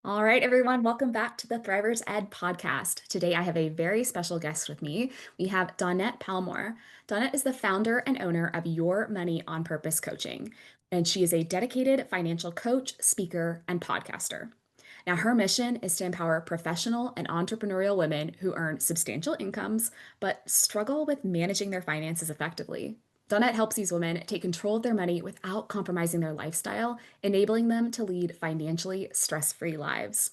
All right, everyone, welcome back to the Thrivers Ed podcast. Today, I have a very special guest with me. We have Dawnette Palmore. Dawnette is the founder and owner of Your Money on Purpose Coaching, and she is a dedicated financial coach, speaker, and podcaster. Now, her mission is to empower professional and entrepreneurial women who earn substantial incomes but struggle with managing their finances effectively. Dawnette helps these women take control of their money without compromising their lifestyle, enabling them to lead financially stress-free lives.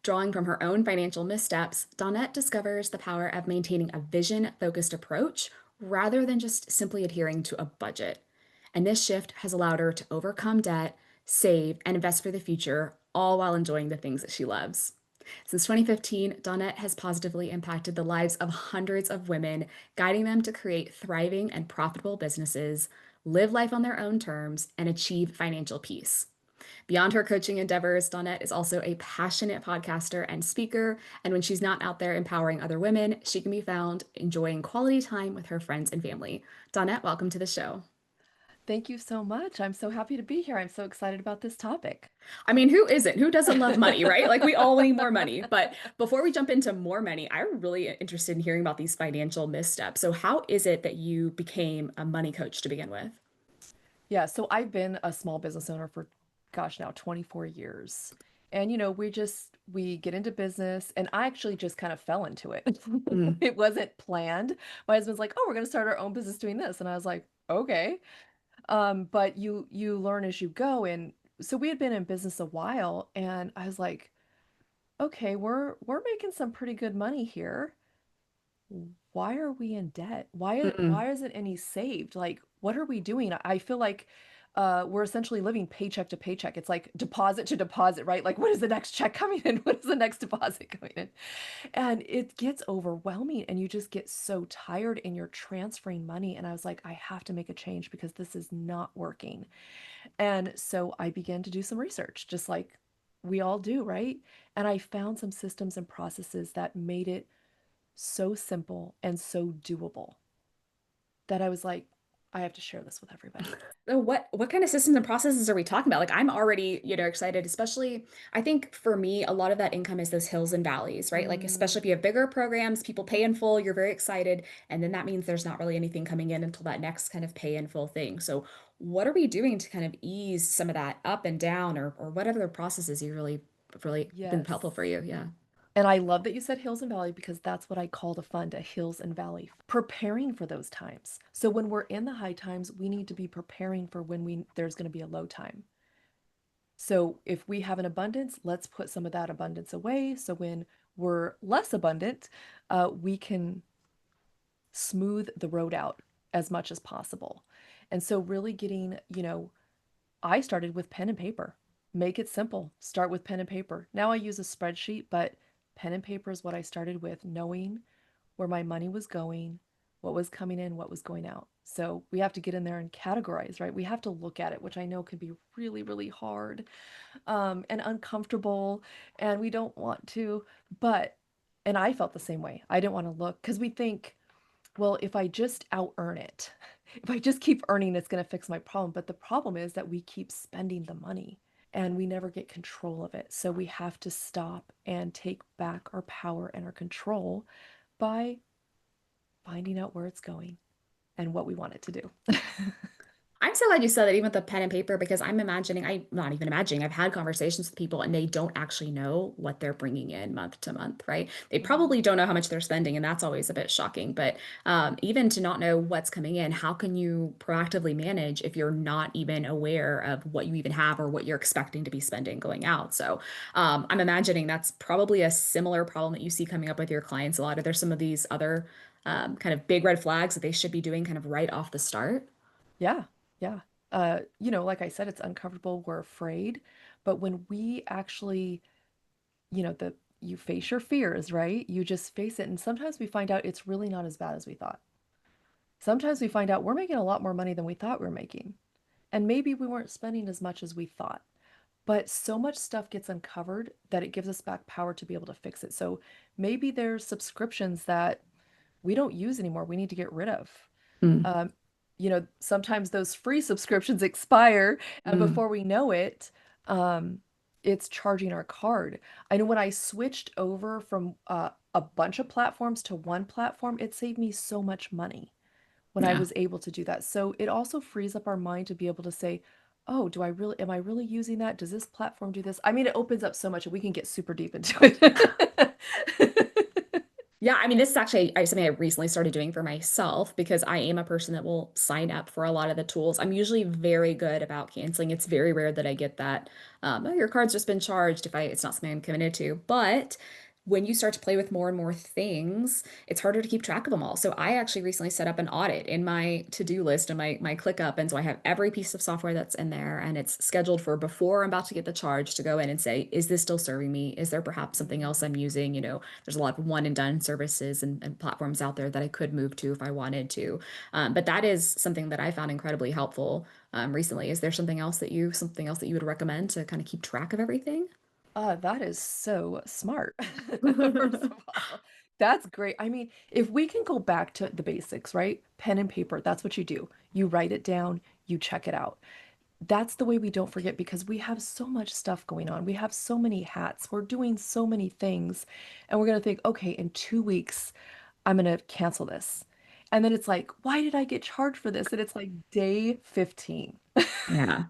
Drawing from her own financial missteps, Dawnette discovers the power of maintaining a vision-focused approach rather than just simply adhering to a budget. And this shift has allowed her to overcome debt, save, and invest for the future, all while enjoying the things that she loves. Since 2015, Dawnette has positively impacted the lives of hundreds of women, guiding them to create thriving and profitable businesses, live life on their own terms, and achieve financial peace. Beyond her coaching endeavors, Dawnette is also a passionate podcaster and speaker. And when she's not out there empowering other women, she can be found enjoying quality time with her friends and family. Dawnette, welcome to the show. Thank you so much. I'm so happy to be here. I'm so excited about this topic. I mean, who isn't? Who doesn't love money, right? Like we all need more money. But before we jump into more money, I'm really interested in hearing about these financial missteps. So, how is it that you became a money coach to begin with? Yeah, so I've been a small business owner for, gosh, now 24 years. And we get into business and I actually just kind of fell into it. Mm, It wasn't planned. My husband's like, "Oh, we're going to start our own business doing this." And I was like, "Okay." But you learn as you go, and so we had been in business a while and I was like, "Okay, we're making some pretty good money here. Why are we in debt? mm, Why isn't any saved? Like, what are we doing?" I feel like we're essentially living paycheck to paycheck. It's like deposit to deposit, right? Like, when is the next check coming in? What is the next deposit coming in? And it gets overwhelming, and you just get so tired, and you're transferring money. And I was like, I have to make a change because this is not working. And so I began to do some research, just like we all do, right? And I found some systems and processes that made it so simple and so doable that I was like, I have to share this with everybody. So what kind of systems and processes are we talking about? Like I'm already, excited, especially I think for me, a lot of that income is those hills and valleys, right? Like especially Mm, if you have bigger programs, people pay in full, you're very excited, and then that means there's not really anything coming in until that next kind of pay in full thing. So what are we doing to kind of ease some of that up and down or what other processes you really been helpful yes. for you? Yeah. And I love that you said hills and valley because that's what I call the fund, a hills and valley. Preparing for those times. So when we're in the high times, we need to be preparing for when we there's going to be a low time. So if we have an abundance, let's put some of that abundance away. So when we're less abundant, we can smooth the road out as much as possible. And so really getting, I started with pen and paper. Make it simple. Start with pen and paper. Now I use a spreadsheet, but pen and paper is what I started with, knowing where my money was going, what was coming in, what was going out. So we have to get in there and categorize, right? We have to look at it, which I know can be really, really hard, and uncomfortable, and we don't want to. But, and I felt the same way. I didn't want to look because we think, well, if I just out earn it, if I just keep earning, it's going to fix my problem. But the problem is that we keep spending the money and we never get control of it. So we have to stop and take back our power and our control by finding out where it's going and what we want it to do. I'm so glad you said that even with the pen and paper because I'm not even imagining, I've had conversations with people and they don't actually know what they're bringing in month to month, right? They Mhm. probably don't know how much they're spending, and that's always a bit shocking. But even to not know what's coming in, how can you proactively manage if you're not even aware of what you even have or what you're expecting to be spending going out? So I'm imagining that's probably a similar problem that you see coming up with your clients a lot. Are there some of these other kind of big red flags that they should be doing kind of right off the start? Yeah, yeah. Like I said, it's uncomfortable. We're afraid. But when we actually, the you face your fears, right? You just face it. And sometimes we find out it's really not as bad as we thought. Sometimes we find out we're making a lot more money than we thought we were making. And maybe we weren't spending as much as we thought. But so much stuff gets uncovered that it gives us back power to be able to fix it. So maybe there's subscriptions that we don't use anymore, we need to get rid of. Mm, Um, Sometimes those free subscriptions expire, and mm, before we know it, um, it's charging our card. I know when I switched over from a bunch of platforms to one platform, it saved me so much money when I Yeah. was able to do that. So it also frees up our mind to be able to say, oh, am I really using that? Does this platform do this? I mean, it opens up so much and we can get super deep into it. Yeah, I mean, this is actually something I recently started doing for myself because I am a person that will sign up for a lot of the tools. I'm usually very good about canceling. It's very rare that I get that, oh, your card's just been charged if it's not something I'm committed to. But when you start to play with more and more things, it's harder to keep track of them all. So I actually recently set up an audit in my to-do list and my ClickUp. And so I have every piece of software that's in there and it's scheduled for before I'm about to get the charge to go in and say, is this still serving me? Is there perhaps something else I'm using? There's a lot of one and done services and platforms out there that I could move to if I wanted to. But that is something that I found incredibly helpful recently. Is there something else that you would recommend to kind of keep track of everything? That is so smart. First of all, that's great. I mean, if we can go back to the basics, right? Pen and paper, that's what you do. You write it down, you check it out. That's the way we don't forget because we have so much stuff going on. We have so many hats. We're doing so many things. And we're going to think, okay, in 2 weeks, I'm going to cancel this. And then it's like, why did I get charged for this? And it's like day 15. Yeah,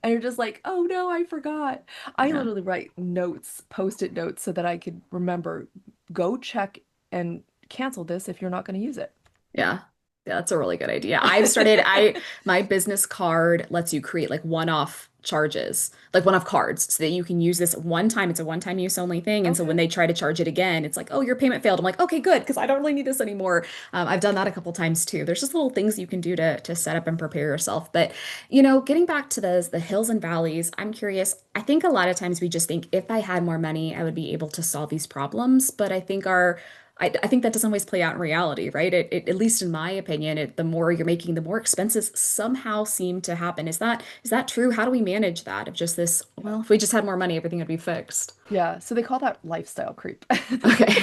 And you're just like, oh no, I forgot. I yeah. literally write notes, post-it notes, so that I could remember, go check and cancel this if you're not going to use it. Yeah. Yeah, that's a really good idea. I've started, I my business card lets you create like one-off charges, like one-off cards, so that you can use this one time. It's a one-time use only thing. And so when Okay. they try to charge it again, it's like, oh, your payment failed. I'm like, okay, good, because I don't really need this anymore. I've done that a couple times too. There's just little things you can do to set up and prepare yourself. But getting back to the hills and valleys, I'm curious. I think a lot of times we just think if I had more money, I would be able to solve these problems. But I think that doesn't always play out in reality, right? At least in my opinion, the more you're making, the more expenses somehow seem to happen. Is that true? How do we manage that? Of just this, well, if we just had more money, everything would be fixed. Yeah, so they call that lifestyle creep. Okay.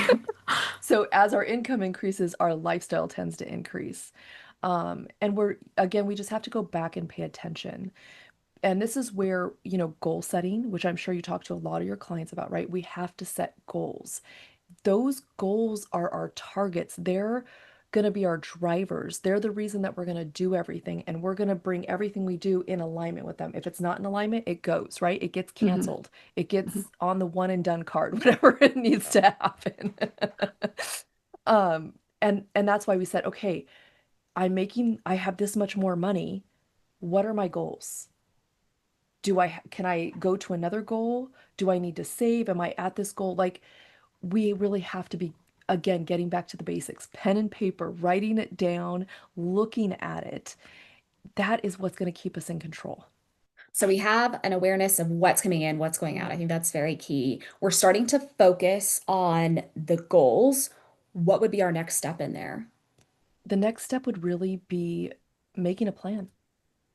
So as our income increases, our lifestyle tends to increase. And again, we just have to go back and pay attention. And this is where, goal setting, which I'm sure you talk to a lot of your clients about, right? We have to set goals. Those goals are our targets. They're going to be our drivers. They're the reason that we're going to do everything. And we're going to bring everything we do in alignment with them. If it's not in alignment, it goes, right? It gets Mhm. canceled. It Mhm. gets on the one and done card, whatever it needs to happen. Um, and that's why we said, okay, I have this much more money. What are my goals? Can I go to another goal? Do I need to save? Am I at this goal? Like, we really have to be, again, getting back to the basics, pen and paper, writing it down, looking at it. That is what's going to keep us in control. So we have an awareness of what's coming in, what's going out. I think that's very key. We're starting to focus on the goals. What would be our next step in there? The next step would really be making a plan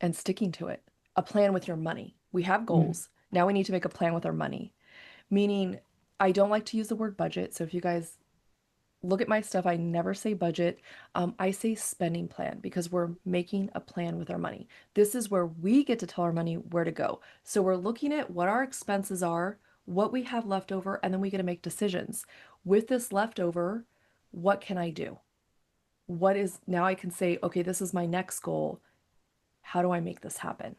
and sticking to it. A plan with your money. We have Mm. goals. Now we need to make a plan with our money. Meaning, I don't like to use the word budget. So if you guys look at my stuff, I never say budget. I say spending plan because we're making a plan with our money. This is where we get to tell our money where to go. So we're looking at what our expenses are, what we have left over, and then we get to make decisions. With this leftover, what can I do? Now I can say, okay, this is my next goal. How do I make this happen?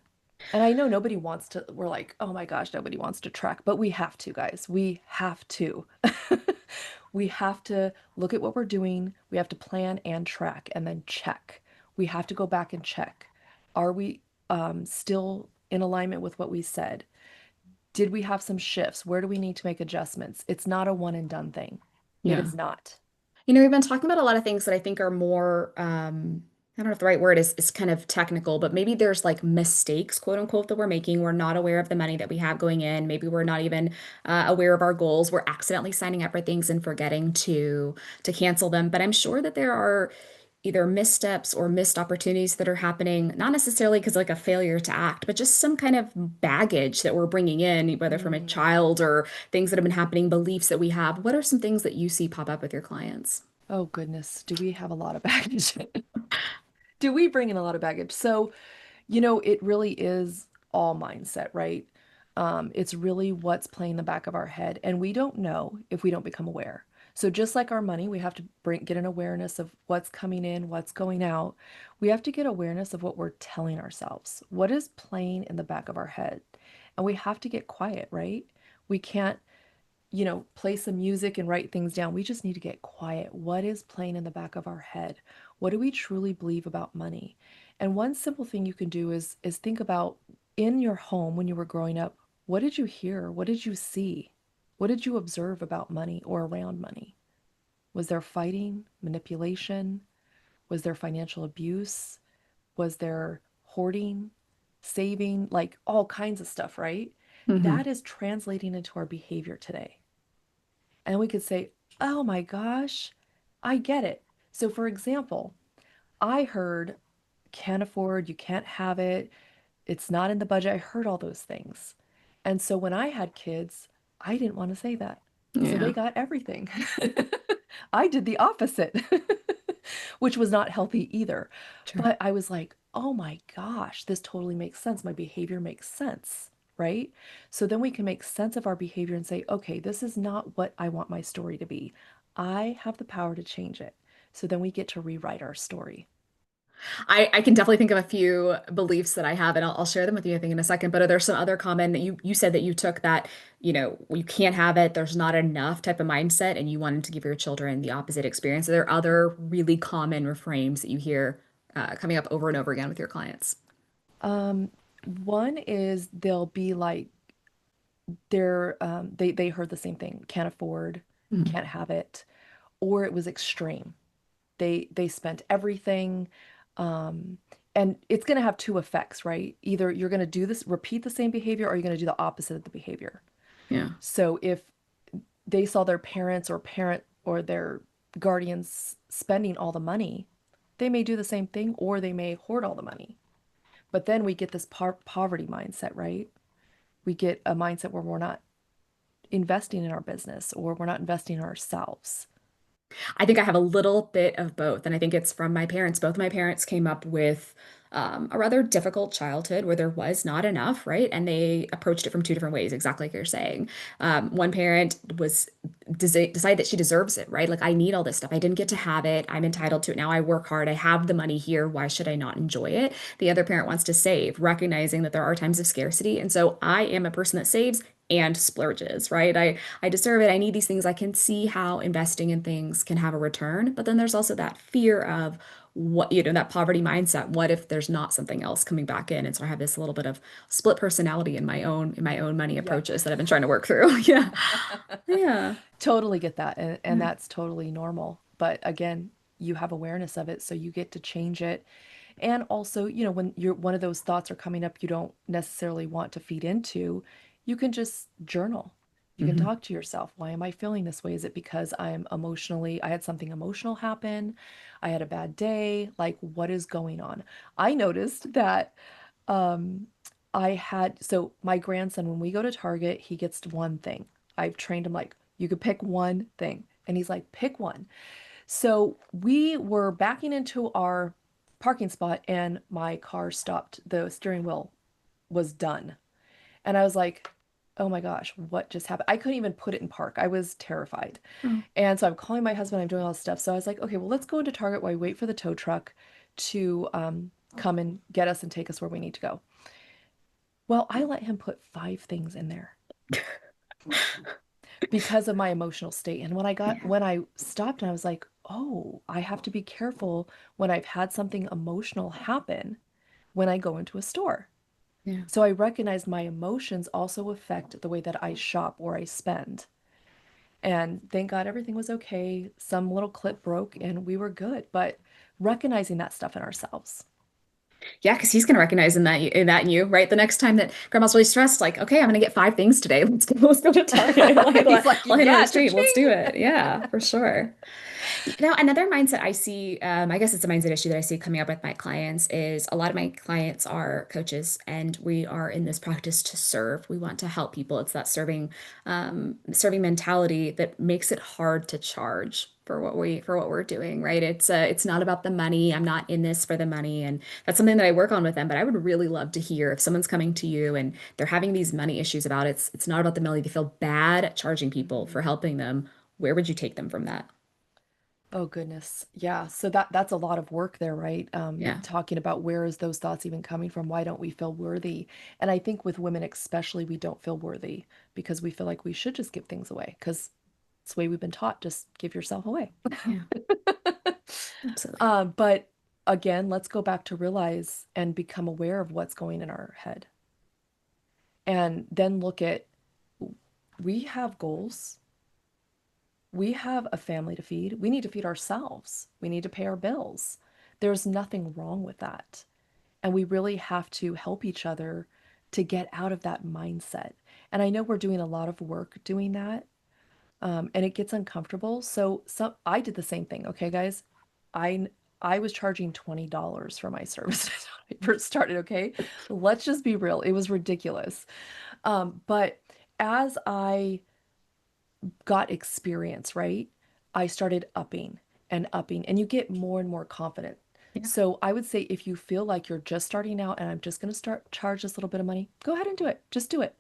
And I know we're like, oh my gosh, nobody wants to track, but we have to, guys. We have to. We have to look at what we're doing. We have to plan and track and then check. We have to go back and check. Are we still in alignment with what we said? Did we have some shifts? Where do we need to make adjustments? It's not a one and done thing. It Yeah. is not. We've been talking about a lot of things that I think are more, I don't know if the right word is kind of technical, but maybe there's like mistakes, quote unquote, that we're making. We're not aware of the money that we have going in. Maybe we're not even aware of our goals. We're accidentally signing up for things and forgetting to cancel them. But I'm sure that there are either missteps or missed opportunities that are happening, not necessarily because like a failure to act, but just some kind of baggage that we're bringing in, whether from a Mm. child or things that have been happening, beliefs that we have. What are some things that you see pop up with your clients? Oh goodness, do we have a lot of baggage? Do we bring in a lot of baggage? So, it really is all mindset, right? It's really what's playing in the back of our head, and we don't know if we don't become aware. So just like our money, we have to get an awareness of what's coming in, what's going out. We have to get awareness of what we're telling ourselves, what is playing in the back of our head. And we have to get quiet, right? We can't, play some music and write things down. We just need to get quiet. What is playing in the back of our head? What do we truly believe about money? And one simple thing you can do is think about in your home when you were growing up, what did you hear? What did you see? What did you observe about money or around money? Was there fighting, manipulation? Was there financial abuse? Was there hoarding, saving, like all kinds of stuff, right? Hmm. That is translating into our behavior today. And we could say, oh my gosh, I get it. So, for example, I heard can't afford, you can't have it, it's not in the budget. I heard all those things. And so when I had kids, I didn't want to say that. So they Yeah, got everything. I did the opposite, which was not healthy either. sure. But I was like, oh my gosh, this totally makes sense. My behavior makes sense, right? So then we can make sense of our behavior and say, okay, this is not what I want my story to be. I have the power to change it. So then we get to rewrite our story. I can definitely think of a few beliefs that I have, and I'll share them with you, I think, in a second. But are there some other common that you said that you took that, you can't have it, there's not enough type of mindset, and you wanted to give your children the opposite experience? Are there other really common reframes that you hear coming up over and over again with your clients? Um, One is they'll be like they heard the same thing, can't afford, Mm, can't have it, or it was extreme. They spent everything, um, and it's going to have two effects, right? Either you're going to do this, repeat the same behavior, or you're going to do the opposite of the behavior. yeah. So if they saw their parents or parent or their guardians spending all the money, they may do the same thing, or they may hoard all the money. But then we get this poverty mindset, right? We get a mindset where we're not investing in our business or we're not investing in ourselves. I think I have a little bit of both. And I think it's from my parents. Both my parents came up with a rather difficult childhood where there was not enough, right? And they approached it from two different ways, exactly like you're saying. One parent was decided that she deserves it, right? Like, I need all this stuff. I didn't get to have it. I'm entitled to it. Now I work hard. I have the money here. Why should I not enjoy it? The other parent wants to save, recognizing that there are times of scarcity. And so I am a person that saves and splurges, right? I deserve it. I need these things. I can see how investing in things can have a return. But then there's also that fear of what, that poverty mindset. What if there's not something else coming back in? And so I have this little bit of split personality in my own money Yep. approaches that I've been trying to work through. Yeah. Yeah. Totally get that. And Yeah. that's totally normal. But again, you have awareness of it, so you get to change it. And also, when you're one of those thoughts are coming up you don't necessarily want to feed into, you can just journal. You can Hmm. talk to yourself. Why am I feeling this way? Is it because I had something emotional happen? I had a bad day? Like, what is going on? I noticed that um, so my grandson, when we go to Target, he gets one thing. I've trained him like, you could pick one thing. And he's like, pick one. So we were backing into our parking spot and my car stopped. The steering wheel was done. And I was like, oh my gosh, what just happened? I couldn't even put it in park. I was terrified. Oh, And so I'm calling my husband, I'm doing all this stuff. So I was like, okay, well, let's go into Target while we wait for the tow truck to come and get us and take us where we need to go. Well, I let him put 5 things in there because of my emotional state. And yeah. when I stopped and I was like, oh, I have to be careful when I've had something emotional happen when I go into a store. Yeah. So I recognized my emotions also affect the way that I shop or I spend. And thank God everything was okay. Some little clip broke and we were good, but recognizing that stuff in ourselves. Yeah, because he's gonna recognize in you, right? The next time that grandma's really stressed, like, okay, I'm gonna get 5 things today. Let's go to Target. We'll handle He's it. like, We'll handle it yeah, extreme. Let's do cha-ching. it. Yeah, for sure. Another mindset I see, I guess it's a mindset issue that I see coming up with my clients is a lot of my clients are coaches and we are in this practice to serve. We want to help people. It's that serving mentality that makes it hard to charge for what we're doing, right? It's not about the money. I'm not in this for the money. And that's something that I work on with them. But I would really love to hear if someone's coming to you and they're having these money issues about it, it's not about the money. They feel bad at charging people for Mhm. helping them. Where would you take them from that? Oh goodness. Yeah. So that's a lot of work there, right? Yeah. Talking about where is those thoughts even coming from? Why don't we feel worthy? And I think with women especially, we don't feel worthy because we feel like we should just give things away because it's the way we've been taught, just give yourself away. Yeah, absolutely. But again, let's go back to realize and become aware of what's going in our head. And then look at we have goals. We have a family to feed. We need to feed ourselves. We need to pay our bills. There's nothing wrong with that. And we really have to help each other to get out of that mindset. And I know we're doing a lot of work doing that, and it gets uncomfortable. I did the same thing. Okay, guys, I I was charging $20 for my services when I first started. Okay, let's just be real. It was ridiculous. But as I got experience, right? I started upping, and you get more and more confident. Yeah. So I would say if you feel like you're just starting out and I'm just going to start charge this little bit of money, go ahead and do it. Just do it.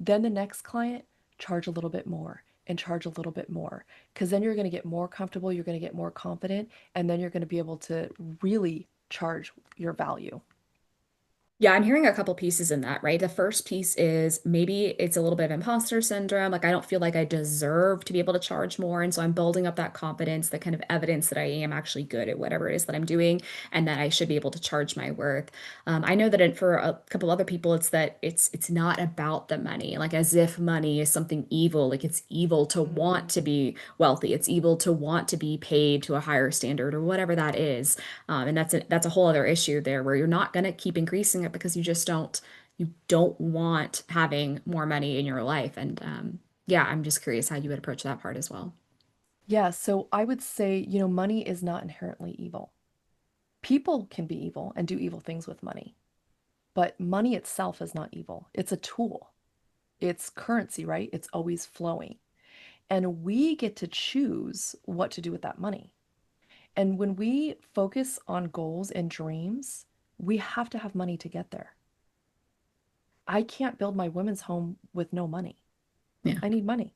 Then the next client, charge a little bit more and charge a little bit more because then you're going to get more comfortable, you're going to get more confident, and then you're going to be able to really charge your value. Yeah, I'm hearing a couple pieces in that, right? The first piece is maybe it's a little bit of imposter syndrome. Like, I don't feel like I deserve to be able to charge more. And so I'm building up that confidence, the kind of evidence that I am actually good at whatever it is that I'm doing and that I should be able to charge my worth. I know that for a couple other people, it's that it's not about the money, like as if money is something evil. Like, it's evil to want Mm. to be wealthy. It's evil to want to be paid to a higher standard or whatever that is. And that's a whole other issue there where you're not going to keep increasing it because you don't want having more money in your life. And yeah, I'm just curious how you would approach that part as well. Yeah, so I would say, money is not inherently evil. People can be evil and do evil things with money. But money itself is not evil. It's a tool. It's currency, right? It's always flowing. And we get to choose what to do with that money. And when we focus on goals and dreams, we have to have money to get there. I can't build my women's home with no money. Yeah. I need money.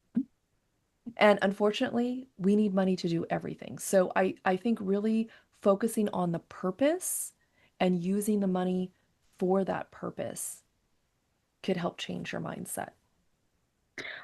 And unfortunately, we need money to do everything. So I think really focusing on the purpose and using the money for that purpose could help change your mindset.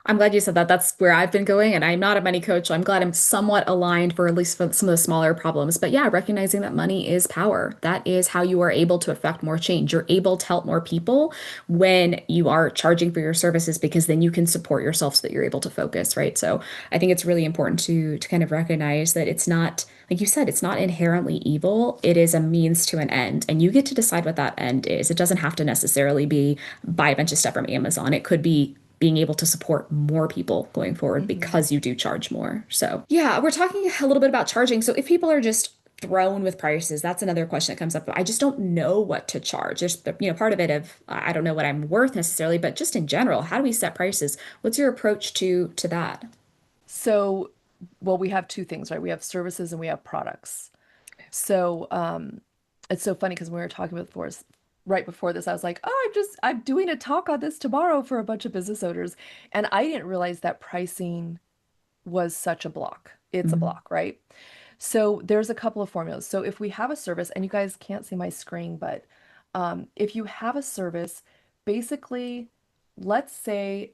I'm glad you said that. That's where I've been going, and I'm not a money coach, so I'm glad I'm somewhat aligned for at least for some of the smaller problems. But yeah, recognizing that money is power. That is how you are able to affect more change. You're able to help more people when you are charging for your services because then you can support yourself so that you're able to focus, right? So I think it's really important to kind of recognize that it's not, like you said, it's not inherently evil. It is a means to an end, and you get to decide what that end is. It doesn't have to necessarily be buy a bunch of stuff from Amazon. It could be being able to support more people going forward Mhm. because you do charge more. So, yeah, we're talking a little bit about charging. So, if people are just thrown with prices, that's another question that comes up. I just don't know what to charge. There's, part of it of I don't know what I'm worth necessarily, but just in general, how do we set prices? What's your approach to that? So, well, we have two things, right? We have services and we have products. So, it's so funny because when we were talking before, right before this, I was like, oh, I'm doing a talk on this tomorrow for a bunch of business owners. And I didn't realize that pricing was such a block. It's a Mhm. block, right? So there's a couple of formulas. So if we have a service, and you guys can't see my screen, but if you have a service, basically, let's say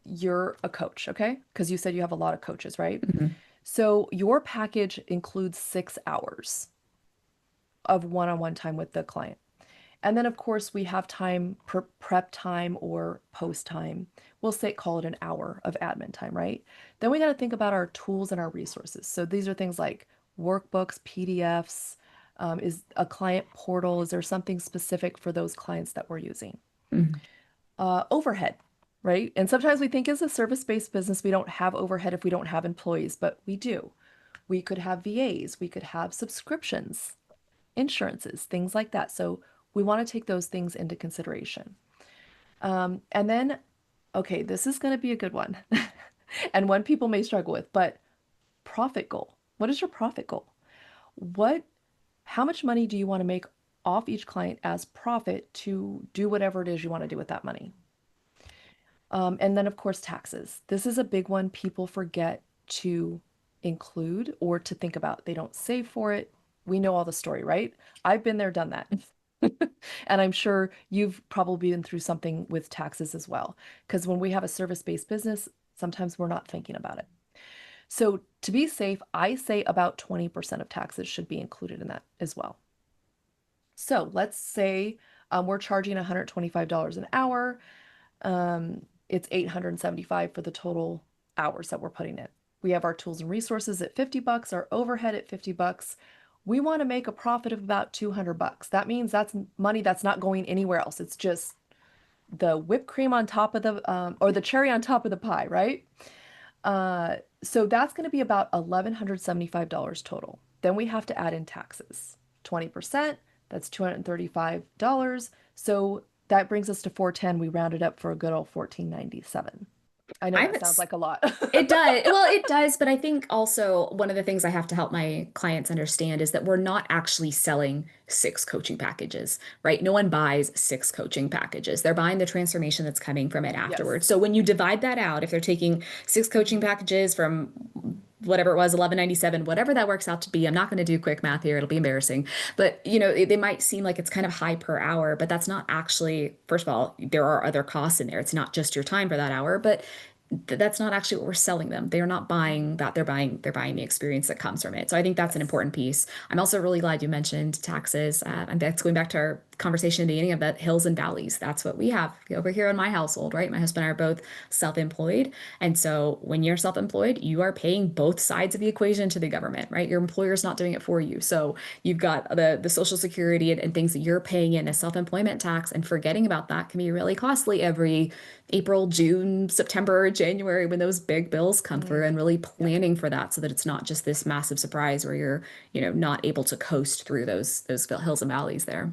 you're a coach, okay? Because you said you have a lot of coaches, right? Mhm. So your package includes 6 hours of one-on-one time with the client. And then, of course, we have time prep time or post time. We'll say call it an hour of admin time, right? Then we got to think about our tools and our resources. So these are things like workbooks, PDFs. Is a client portal? Is there something specific for those clients that we're using? Mhm. Overhead, right? And sometimes we think as a service-based business, we don't have overhead if we don't have employees, but we do. We could have VAs, we could have subscriptions, insurances, things like that. So we want to take those things into consideration. And then, okay, this is going to be a good one and one people may struggle with, but profit goal. What is your profit goal? What, how much money do you want to make off each client as profit to do whatever it is you want to do with that money? And then, of course, taxes. This is a big one people forget to include or to think about. They don't save for it. We know all the story, right? I've been there, done that. And I'm sure you've probably been through something with taxes as well. Because when we have a service-based business, sometimes we're not thinking about it. So to be safe, I say about 20% of taxes should be included in that as well. So let's say we're charging $125 an hour. It's 875 for the total hours that we're putting in. We have our tools and resources at 50 bucks, our overhead at 50 bucks. We want to make a profit of about 200 bucks. That means that's money that's not going anywhere else. It's just the whipped cream on top of the or the cherry on top of the pie, right? So that's going to be about $1,175 total. Then we have to add in taxes. 20%, that's $235. So that brings us to 410. We rounded up for a good old 1497. I know I'm that sounds like a lot. It does. Well, it does, but I think also one of the things I have to help my clients understand is that we're not actually selling six coaching packages, right? No one buys six coaching packages. They're buying the transformation that's coming from it Yes. afterwards. So when you divide that out, if they're taking six coaching Mhm. packages from whatever it was, 1197, whatever that works out to be, I'm not going to do quick math here. It'll be embarrassing. But, they might seem like it's kind of high per hour, but that's not actually, first of all, there are other costs in there. It's not just your time for that hour, but that's not actually what we're selling them. They are not buying Mhm. that. They're buying the experience that comes from it. So I think that's an Yes. important piece. I'm also really glad you mentioned taxes. And that's going back to our conversation at the beginning about hills and valleys. That's what we have over here in my household, right? My husband and I are both self-employed. And so when you're self-employed, you are paying both sides of the equation to the government, right? Your employer's not doing it for you. So you've got the Social Security and things that you're paying in as self-employment tax, and forgetting about that can be really costly every April, June, September, January, when those big bills come through, and Mm. really Yep. planning for that so that it's not just this massive surprise where you're, not able to coast through those hills and valleys there.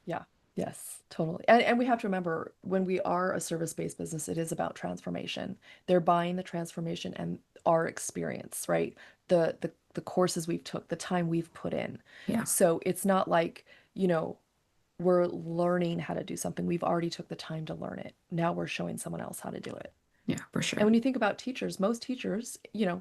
Yeah. Yes, totally. And we have to remember when we are a service-based business, it is about transformation. They're buying the transformation and our experience, right? The courses we've took, the time we've put in. Yeah. So it's not like, you know, we're learning how to do something. We've already took the time to learn it. Now we're showing someone else how to do it. Yeah, for And sure. when you think about teachers, most teachers,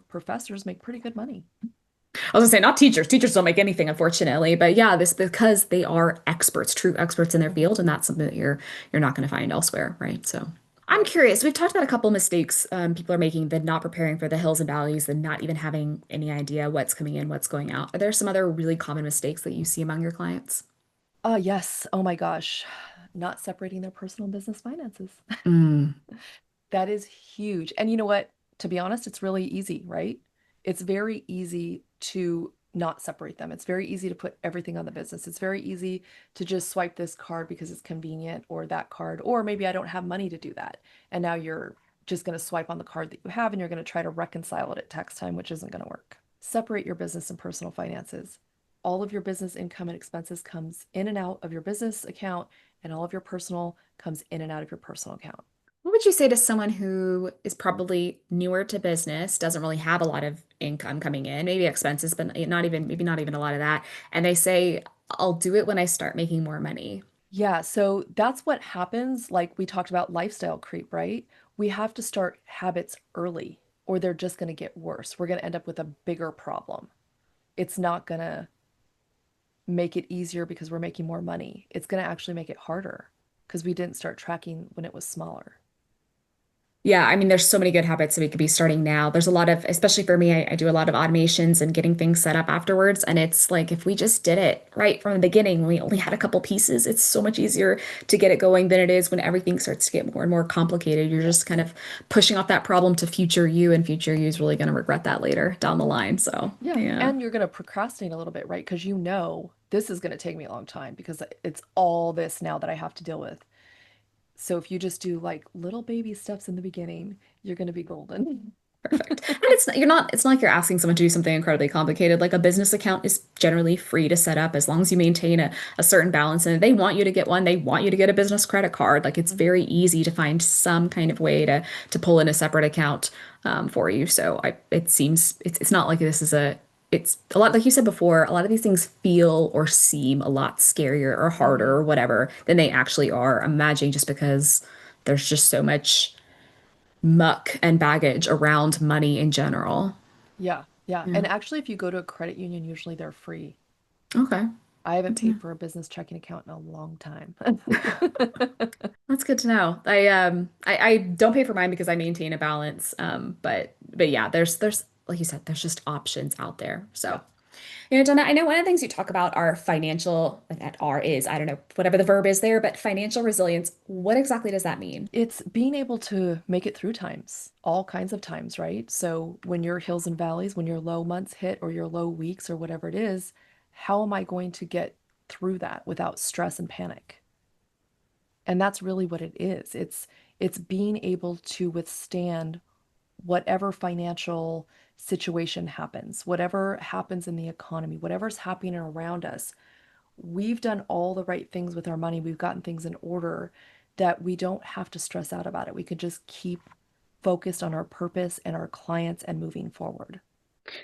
professors make pretty good money. I was gonna say not teachers. Teachers don't make anything, unfortunately. But yeah, this because they are experts, true experts in their Mhm. field, and that's something that you're not going to find elsewhere, right? So I'm Right. curious. We've talked about a couple mistakes people are making, the not preparing for the hills and valleys, and not even having any idea what's coming in, what's going out. Are there some other really common mistakes that you see among your clients? Yes. Oh my gosh. Not separating their personal and business finances. Mm, That is huge. And you know what? To be honest, it's really easy, right? It's very easy to not separate them. It's very easy to put everything on the business. It's very easy to just swipe this card because it's convenient, or that card, or maybe I don't have money to do that. And now you're just going to swipe on the card that you have and you're going to try to reconcile it at tax time, which isn't going to work. Separate your business and personal finances. All of your business income and expenses comes in and out of your business account, and all of your personal comes in and out of your personal account. what would you say to someone who is probably newer to business, doesn't really have a lot of income coming in, maybe expenses, but maybe not even a lot of that, and they say, "I'll do it when I start making more money." Yeah, so that's what happens. Like we talked about lifestyle creep, right? We have to start habits early, or they're just going to get worse. We're going to end up with a bigger problem. It's not going to make it easier because we're making more money. It's going to actually make it harder because we didn't start tracking when it was smaller. Yeah, I mean, there's so many good habits that we could be starting now. There's a lot of, especially for me, I do a lot of automations and getting things set up afterwards. And it's like if we just did it right from the beginning, when we only had a couple pieces, it's so much easier to get it going than it is when everything starts to get more and more complicated. You're just kind Yes. of pushing off that problem to future you, and future you is really going to regret that later down the line. So, Yeah. yeah. And you're going to procrastinate a little bit, right? Because you know this is going to take me a long time because it's all this now that I have to deal with. So if you just do like little baby steps in the beginning, you're going to be golden. Perfect. And it's not like you're asking someone to do something incredibly complicated. Like a business account is generally free to set up as long as you maintain a certain balance. And if they want you to get one, they want you to get a business credit card. Like it's Mhm. very easy to find some kind of way to pull in a separate account for you. So it seems it's not like this is a it's a lot like you said before, a lot of these things feel or seem a lot scarier or harder Mhm. or whatever than they actually are. I'm imagining just because there's just so much muck and baggage around money in general. Yeah, yeah. Yeah. And actually, if you go to a credit union, usually they're free. Okay. I haven't That's, paid for a business checking account in a long time. that's good to know. I don't pay for mine because I maintain a balance. But yeah, there's like you said, there's just options out there. Yeah. So, Donna, I know one of the things you talk about are financial, that R is, I don't know, whatever the verb is there, but financial resilience. What exactly does that mean? It's being able to make it through times, all kinds of times, right? So when your hills and valleys, when your low months hit or your low weeks or whatever it is, how am I going to get through that without stress and panic? And that's really what it is. It's being able to withstand whatever financial situation happens, whatever happens in the economy, whatever's happening around us. We've done all the right things with our money. We've gotten things in order that we don't have to stress out about it. We could just keep focused on our purpose and our clients and moving forward.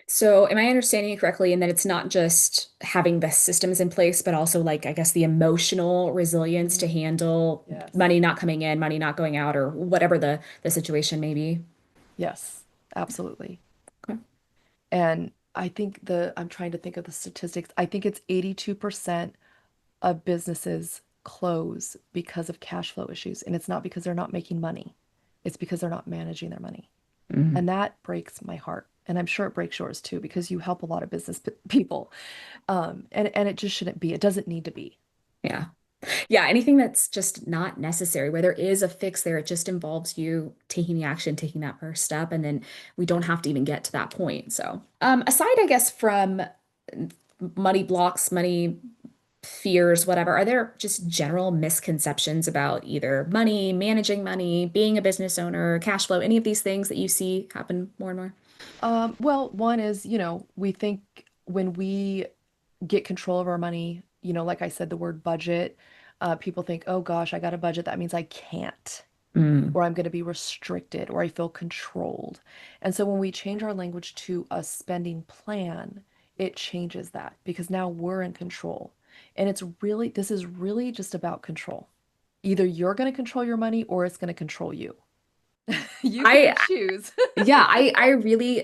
So, am I understanding you correctly in that it's not just having the systems in place, but also like, I guess, the emotional resilience to Mhm. handle Yes. money not coming in, money not going out, or whatever the situation may be? Yes, absolutely. Okay. And I think I'm trying to think of the statistics. I think it's 82% of businesses close because of cash flow issues. And it's not because they're not making money, it's because they're not managing their money. Mhm. And that breaks my heart. And I'm sure it breaks yours too, because you help a lot of business people. And it just shouldn't be, it doesn't need to be. Yeah. Yeah, anything that's just not necessary, where there is a fix there, it just involves you taking the action, taking that first step, and then we don't have to even get to that point. So, aside, I guess, from money blocks, money fears, whatever, are there just general misconceptions about either money, managing money, being a business owner, cash flow, any of these things that you see happen more and more? Well, one is, we think when we get control of our money, like I said, the word budget, people think, oh gosh, I got a budget. That means I can't, Mm. or I'm going to be restricted, or I feel controlled. And so when we change our language to a spending plan, it changes that because now we're in control. And this is really just about control. Either you're going to control your money or it's going to control you. You get to I choose. Yeah,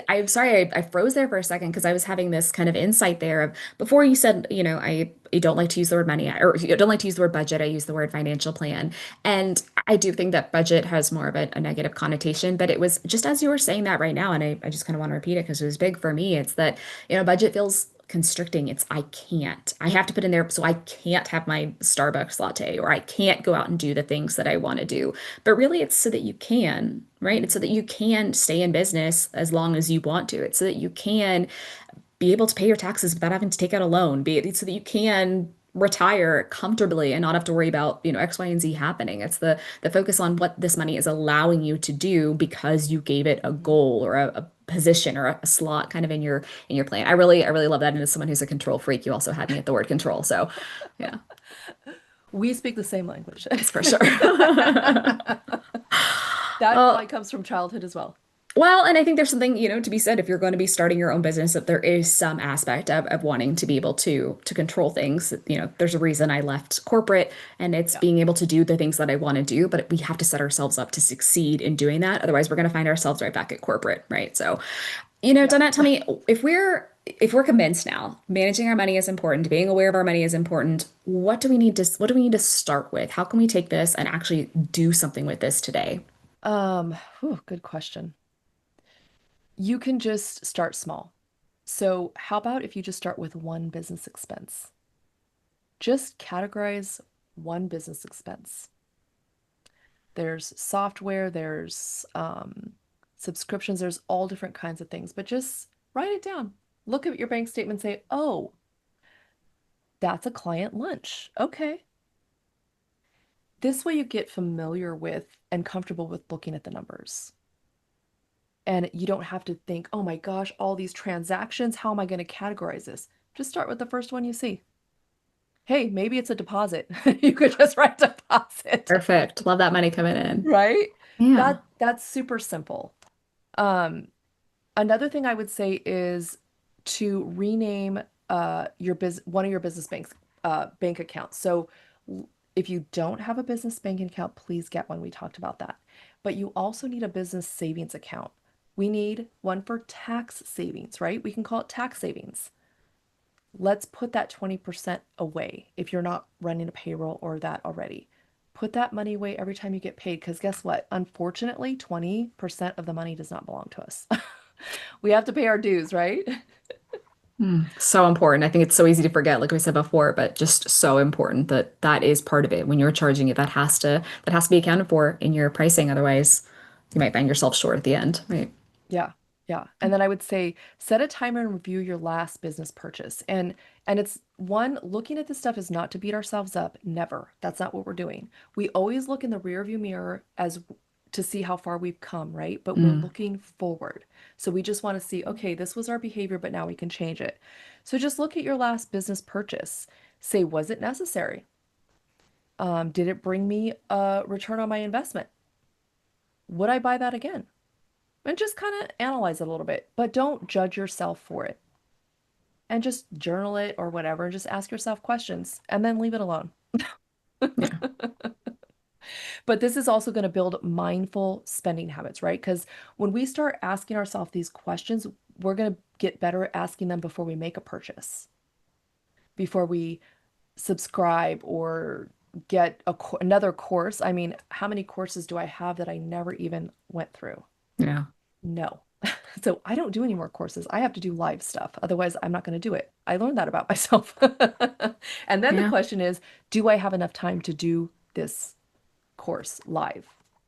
I'm sorry, I froze there for a second because I was having this kind of insight there of before you said, I don't like to use the word money or I don't like to use the word budget. I use the word financial plan. And I do think that budget has more of a negative connotation, but it was just as you were saying that right now, and I just kind of want to repeat it because it was big for me. It's that, budget feels constricting. It's I can't. I have to put in there so I can't have my Starbucks latte or I can't go out and do the things that I want to do. But really, it's so that you can, right? It's so that you can stay in business as long as you want to. It's so that you can be able to pay your taxes without having to take out a loan. It's so that you can retire comfortably and not have to worry about, X, Y, and Z happening. It's the focus on what this money is allowing you to do because you gave it a Mhm. goal or a position or a slot kind of in your plan. I really love that. And as someone who's a control freak, you also had me at the word control. So yeah, We speak the same language. that's for sure. That probably Well, comes from childhood as well. Well, and I think there's something, to be said if you're going to be starting your own business, that there is some aspect of wanting to be able to control things. There's a reason I left corporate and it's Yeah. being able to do the things that I want to do, but we have to set ourselves up to succeed in doing that. Otherwise, we're going to find ourselves right back at corporate, right? So, Yeah. Donette, tell me if we're convinced now, managing our money is important, being aware of our money is important, what do we need to start with? How can we take this and actually do something with this today? Good question. You can just start small. So, how about if you just start with one business expense? Just categorize one business expense. There's software, there's subscriptions, there's all different kinds of things, but just write it down. Look at your bank statement and say, oh, that's a client lunch. Okay. This way you get familiar with and comfortable with looking at the numbers. And you don't have to think, oh my gosh, all these transactions, how am I going to categorize this? Just start with the first one you see. Hey, maybe it's a deposit. You could just write deposit, Perfect. Love that money coming in. right? Yeah. That's super simple. Um, Another thing I would say is to rename your one of your business bank accounts. So if you don't have a business banking account, please get one. We talked about that. But you also need a business savings account. We need one for tax savings, right? We can call it tax savings. Let's put that 20% away if you're not running a payroll or that already. Put that money away every time you get paid because guess what? Unfortunately, 20% of the money does not belong to us. We have to pay our dues, right? So important. I think it's so easy to forget, like we said before, but just so important that that is part of it. When you're charging it, that has to be accounted for in your pricing. Otherwise, you might find yourself short at the end, right? Yeah. Yeah. And then I would say set a timer and review your last business purchase. And it's one, looking at this stuff is not to beat ourselves up. Never. That's not what we're doing. We always look in the rear view mirror as to see how far we've come, right? But we're Mm, looking forward. So we just want to see, okay, this was our behavior, but now we can change it. So just look at your last business purchase. Say, was it necessary? Did it bring me a return on my investment? Would I buy that again? And just kind of analyze it a little bit, but don't judge yourself for it. And just journal it or whatever, and just ask yourself questions and then leave it alone. yeah. But this is also going to build mindful spending habits, right? Because when we start asking ourselves these questions, we're going to get better at asking them before we make a purchase, before we subscribe or get another course. I mean, how many courses do I have that I never even went through? Yeah. No. So I don't do any more courses. I have to do live stuff. Otherwise, I'm not going to do it. I learned that about myself. And then the Yeah. question is, do I have enough time to do this course live?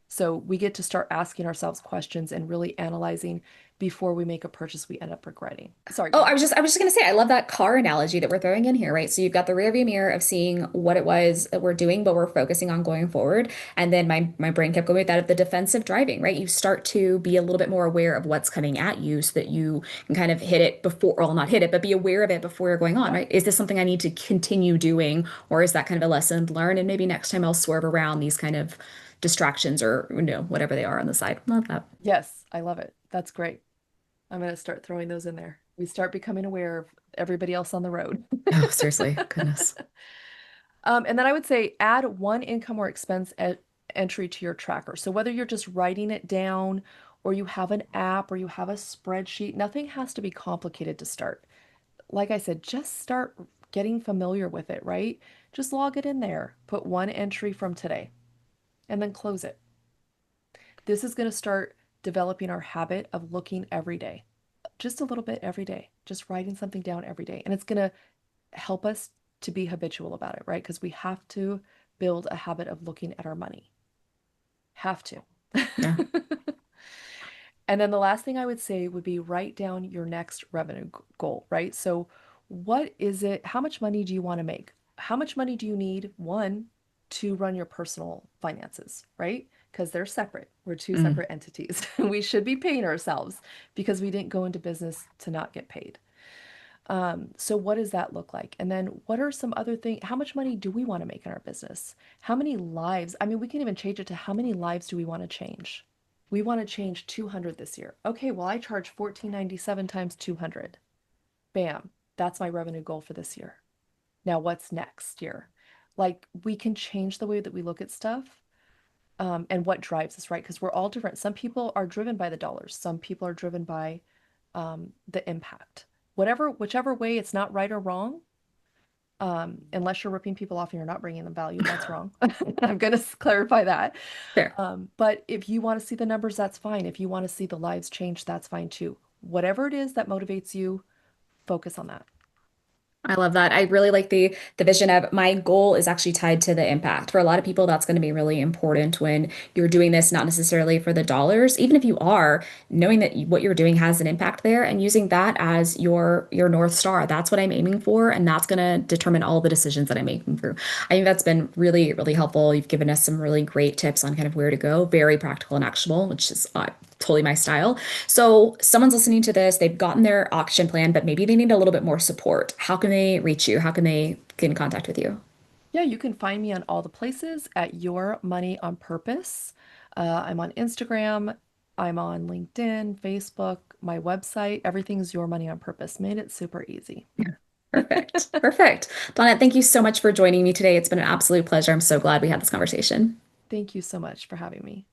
So we get to start asking ourselves questions and really analyzing before we make a purchase we end up regretting. Sorry, go Oh, ahead. I was just gonna say, I love that car analogy that we're throwing in here, right? So you've got the rearview mirror of seeing what it was that we're doing, but we're focusing on going forward. And then my brain kept going with that of the defensive driving, right? You start to be a little bit more aware of what's coming at you so that you can kind of hit it before, well, not hit it, but be aware of it before you're going on, Yeah. right? Is this something I need to continue doing, or is that kind of a lesson learned? And maybe next time I'll swerve around these kind of distractions or whatever they are on the side. Love that. Yes, I love it. That's great. I'm going to start throwing those in there. We start becoming aware of everybody else on the road. Oh, seriously, goodness. And then I would say add one income or expense entry to your tracker. So whether you're just writing it down or you have an app or you have a spreadsheet, nothing has to be complicated to start. Like I said, just start getting familiar with it, right? Just log it in there, put one entry from today, and then close it. This is going to start developing our habit of looking every day, just a little bit every day, just writing something down every day. And it's going to help us to be habitual about it, right? Because we have to build a habit of looking at our money. Have to. Yeah. And then the last thing I would say would be write down your next revenue goal, right? So, what is it? How much money do you want to make? How much money do you need, one, to run your personal finances, right? Because they're separate. We're two Mm, separate entities. We should be paying ourselves because we didn't go into business to not get paid. So what does that look like? And then what are some other things? How much money do we want to make in our business? How many lives? I mean, we can even change it to how many lives do we want to change? We want to change 200 this year. Okay, well, I charge 14.97 times 200. Bam, that's my revenue goal for this year. Now, what's next year? Like, we can change the way that we look at stuff, and what drives us, right? Because we're all different. Some people are driven by the dollars, some people are driven by the impact. Whichever way, it's not right or wrong. Unless you're ripping people off and you're not bringing them value, that's wrong. I'm going to clarify that. fair. But if you want to see the numbers, that's fine. If you want to see the lives change, that's fine too. Whatever it is that motivates you, focus on that. I love that. I really like the vision of my goal is actually tied to the impact. For a lot of people, that's going to be really important when you're doing this, not necessarily for the dollars. Even if you are, knowing that what you're doing has an impact there and using that as your North Star. That's what I'm aiming for, and that's going to determine all the decisions that I'm making through. I think that's been really, really helpful. You've given us some really great tips on kind of where to go, very practical and actionable, which is totally my style. So someone's listening to this, they've gotten their auction plan, but maybe they need a little bit more support. How can they reach you? How can they get in contact with you? Yeah, you can find me on all the places at Your Money on Purpose. I'm on Instagram, I'm on LinkedIn, Facebook, my website. Everything's Your Money on Purpose. Made it super easy. Perfect. Perfect. Donna, thank you so much for joining me today. It's been an absolute pleasure. I'm so glad we had this conversation. Thank you so much for having me.